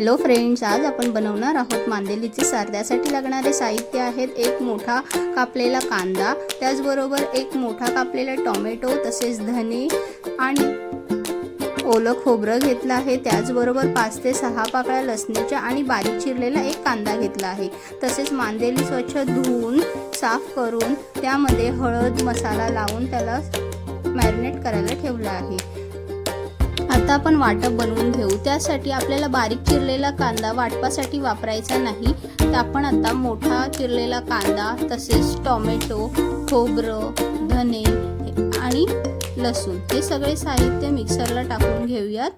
Hello friends, आज आपण बनवणार आहोत मांदेलीचे सार। त्यासाठी लागणारे साहित्य आहेत एक मोठा कापलेला कांदा, त्याचबरोबर एक मोठा कापलेला टोमॅटो, तसेच धने आणि ओलं खोबरं घेतलं आहे। त्याचबरोबर 5 ते 6 पाकळ्या लसणाच्या आणि बारीक चिरलेला एक कांदा घेतला आहे। तसेच मांदेली स्वच्छ धुवून साफ करून त्यामध्ये हळद मसाला लावून त्याला मॅरिनेट करायला ठेवला आहे। आता आपण वाटप बनवून घेऊ। त्यासाठी आपल्याला बारीक चिरलेला कांदा वाटपासाठी वापरायचा नाही, तर आपण आता मोठा चिरलेला कांदा, तसेच टोमॅटो, खोबरं, धने आणि लसूण हे सगळे साहित्य मिक्सरला टाकून घेऊयात।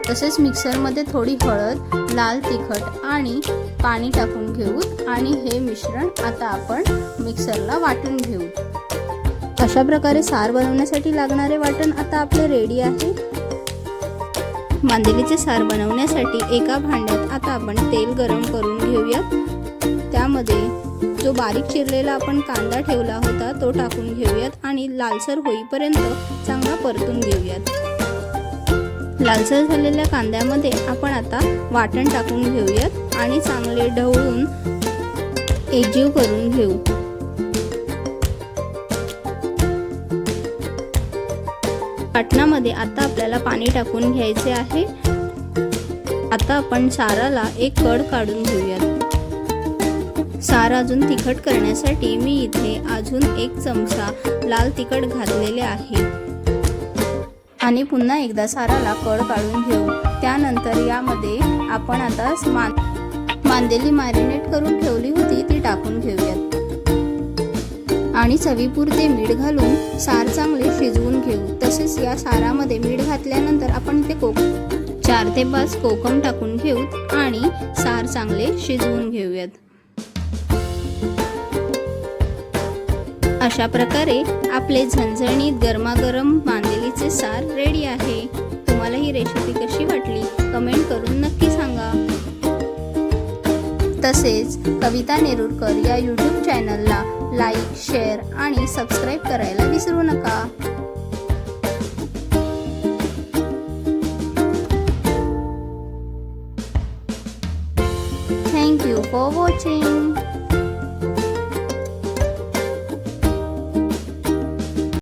तसेच मिक्सरमध्ये थोडी हळद, लाल तिखट आणि पाणी टाकून घेऊ आणि हे मिश्रण आता आपण मिक्सरला वाटून घेऊ। अशा प्रकारे सार बनवण्यासाठी लागणारे वाटण आता आपले रेडी आहे। मांदेलीचे सार बनवण्यासाठी एका भांड्यात आता आपण तेल गरम करून घेऊयात। त्यामध्ये जो बारीक चिरलेला आपण कांदा ठेवला होता तो टाकून घेऊयात आणि लालसर होईपर्यंत चांगला परतून घेऊयात। लालसर झालेल्या कांद्यामध्ये आपण आता वाटण टाकून घेऊयात आणि चांगले ढवळून एकजीव करून घेऊ। वाटणामध्ये आता आपल्याला पाणी टाकून घ्यायचे आहे। आता आपण साराला एक कड काढून घेऊयात। सार अजून तिखट करण्यासाठी मी इथे अजून 1 चमचा लाल तिखट घातलेले आहे आणि पुन्हा एकदा साराला कड काढून घेऊ। त्यानंतर यामध्ये आपण आता मांदेली मॅरिनेट करून ठेवली होती ती टाकून घेऊयात आणि चवीपुरते मीठ घालून सार चांगले शिजवून घेऊ। तसेच या सारामध्ये मीठ घातल्यानंतर आपण इथे 4 ते 5 कोकम टाकून घेऊ आणि सार चांगले शिजवून घेऊयात। अशा प्रकारे आपले झणझणीत गरमागरम मांदेलीचे सार रेडी आहे। तुम्हाला ही रेसिपी कशी वाटली कमेंट करून नक्की सांगा। तसेच कविता नेरुरकर या YouTube चॅनलला लाईक, शेअर आणि सबस्क्राईब करायला विसरू नका। Thank you for watching.